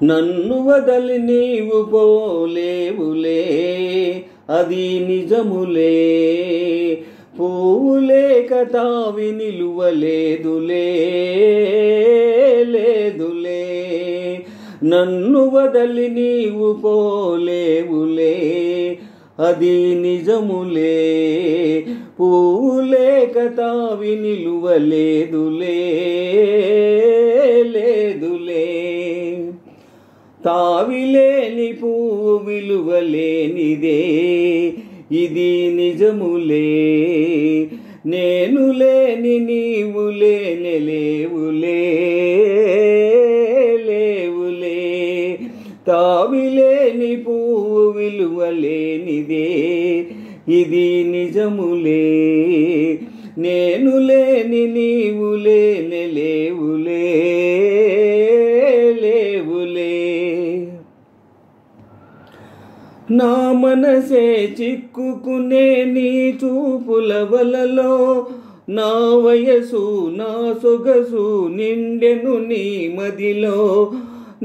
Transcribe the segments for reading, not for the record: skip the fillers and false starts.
నన్ను వదలి నీవు పోలేవులే, అది నిజములే. పువ్వు లేక తావి నిలువలేదులే, లేదులే. నన్ను వదలి నీవు పోలేవులే, అది నిజములే. పువ్వు లేక తావి నిలువలేదులే, లేదులే. తావిలేని పువ్వు విలువలేనిదే, ఇది నిజములే. నేను లేని నీవు లేనే లేవులే, లేవులే. తావిలేని పువ్వు విలువలేనిదే, ఇది నిజములే. నేను లేని నీవు లేనే లేవులే, లేవులే. నా మనసే చిక్కుకునే నీ చూపుల వలలో, నా వయసు నా సొగసు నిండెను నీ మదిలో.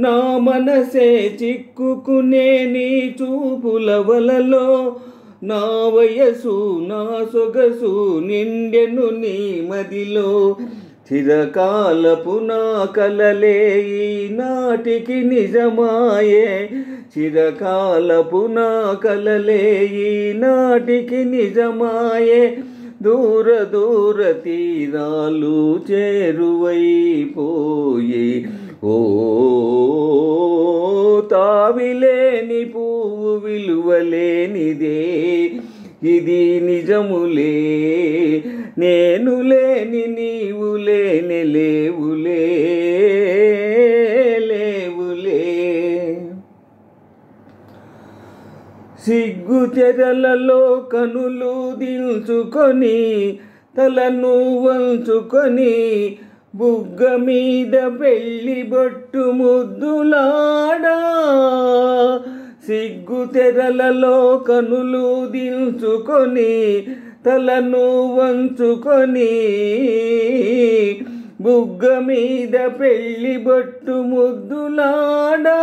నా మనసే చిక్కుకునే నీ చూపుల వలలో, నా వయసు నా సొగసు నిండెను నీ మదిలో. చిరకాలపు నా కలలే ఈనాటికి నిజమాయే, చిరకాలపు నా కలలే ఈనాటికి నిజమాయే. దూర దూర తీరాలు చేరువైపోయే, ఓ తావిలేని పువ్వు విలువలేనిదే, ఇది నిజములే. నేను లేని నీవు లేనే లేవులే, లేవులే. సిగ్గు తెరలలో కనులు దిల్చుకొని, తలను వంచుకొని, బుగ్గ మీద పెళ్లి బొట్టు ముద్దులాడా. సిగ్గు తెరలలో కనులు దిల్చుకొని, తలను వంచుకొని, బుగ్గ మీద పెళ్లి బొట్టు ముద్దులాడా.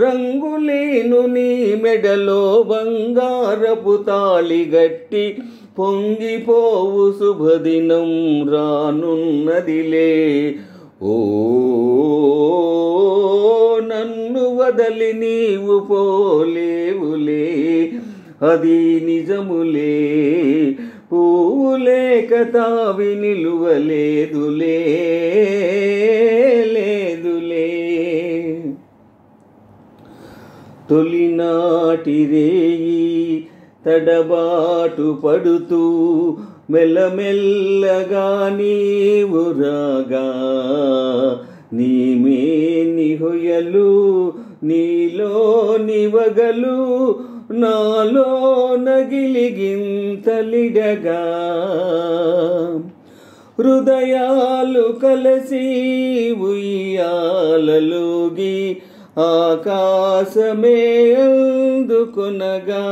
రంగులేను నీ మెడలో బంగారపు తాళి గట్టి, పొంగిపోవు శుభదినం రానున్నదిలే. ఓ నన్ను వదలి నీవు పోలేవులే, అది నిజములే. పువ్వు లేక తావి నిలువలేదులే, లేదులే. తొలినాటి రేయి తడబాటు పడుతూ మెల్లమెల్లగా నీవు రాగా, నీమేని హొయలు నీలోని వగలు నాలో నగిలిగింతలిడగా. హృదయాలు కలసి ఉయ్యాలలోగి, ఆకాశమే అందుకొనగా.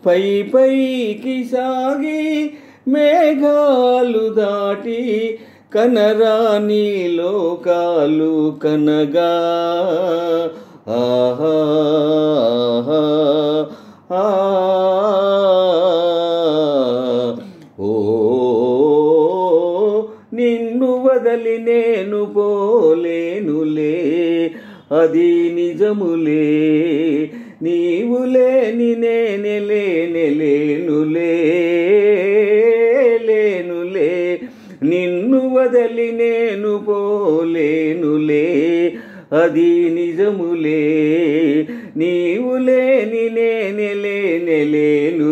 పై పైకి సాగి మేఘాలు దాటి, కనరాని లోకాలు కనగా. ఆహా ఆహా, ఓ నిన్ను వదలి నేను పోలేనులే, అది నిజములే. నీవు లేని నేనే లేనే లేనులే, లేనులే. నిన్ను వదలి నేను పోలేనులే, అది నిజములే. నీవు లేని నేనే లేనే లేను